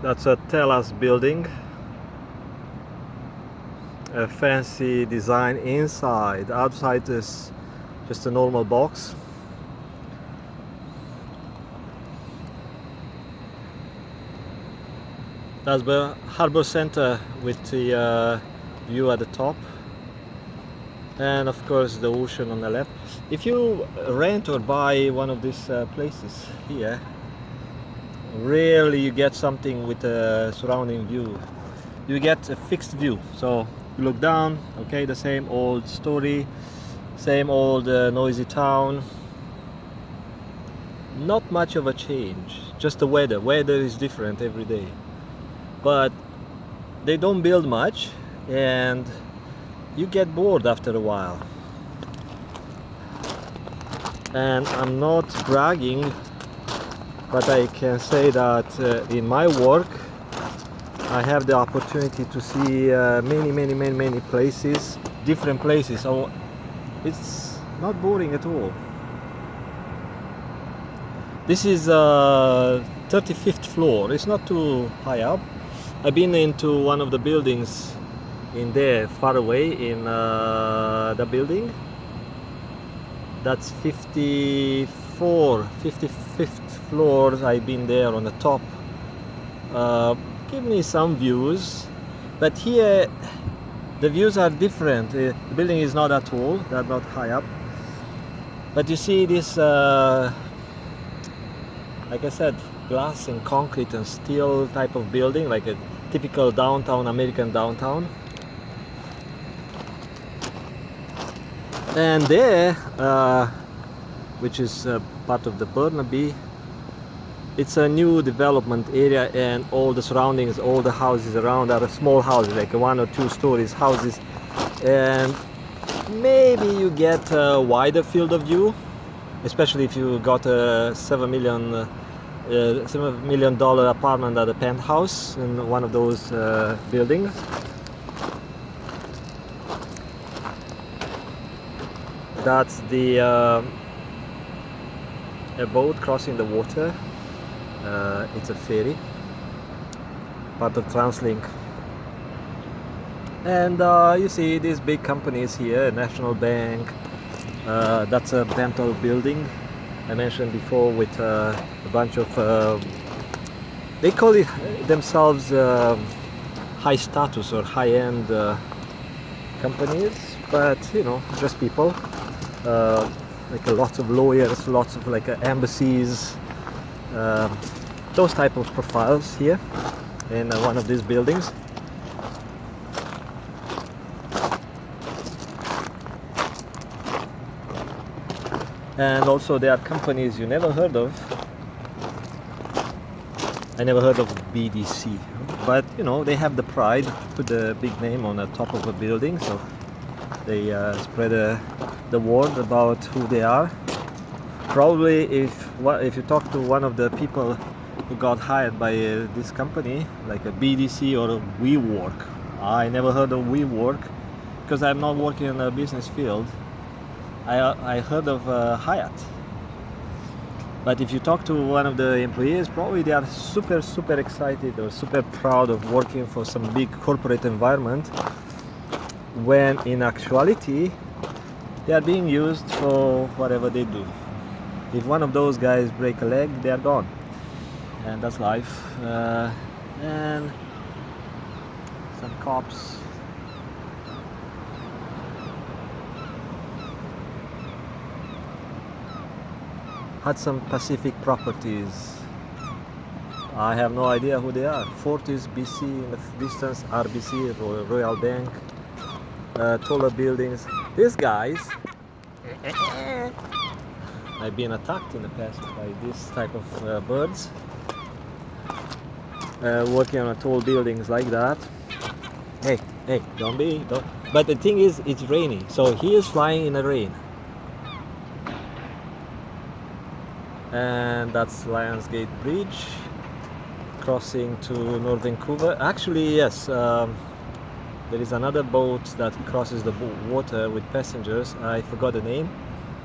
That's a Telus building. A fancy design inside. Outside is just a normal box. That's the harbor center with the view at the top, and of course the ocean on the left. If you rent or buy one of these places here, rarely you get something with a surrounding view. You get a fixed view, so you look down, okay, the same old story, same old noisy town. Not much of a change, just the weather is different every day. But they don't build much and you get bored after a while. And I'm not bragging, but I can say that in my work I have the opportunity to see many places, different places, so it's not boring at all. This is 35th floor, it's not too high up. I've been into one of the buildings in there, far away in the building. That's 55th floor. I've been there on the top. Give me some views, but here the views are different. The building is not that tall, they're not high up. But you see this, like I said, glass and concrete and steel type of building, like a typical downtown, American downtown. And there, which is part of the Burnaby, it's a new development area, and all the surroundings, all the houses around are small houses, like 1 or 2 stories houses, and maybe you get a wider field of view, especially if you got a $7 million apartment at a penthouse in one of those buildings. That's the a boat crossing the water. It's a ferry, part of TransLink. And you see these big companies here, National Bank. That's a dental building I mentioned before, with a bunch of they call it themselves high status or high-end companies, but you know, just people, like lots of lawyers, lots of like embassies, those type of profiles here in one of these buildings. And also there are companies you never heard of. I never heard of BDC, but you know, they have the pride to put the big name on the top of a building, so they spread the word about who they are. Probably if you talk to one of the people who got hired by this company, like a BDC or a WeWork, I never heard of WeWork because I'm not working in a business field. I heard of Hyatt. But if you talk to one of the employees, probably they are super excited or super proud of working for some big corporate environment, when in actuality they are being used for whatever they do. If one of those guys break a leg, they are gone, and that's life. And some cops. Hudson Pacific Properties. I have no idea who they are. Fortis BC in the distance, RBC, Royal Bank, taller buildings. These guys, I've been attacked in the past by this type of birds, working on tall buildings like that. Hey, don't. But the thing is, it's rainy, so he is flying in the rain. And that's Lionsgate Bridge, crossing to North Vancouver. Actually, yes, there is another boat that crosses the water with passengers. I forgot the name.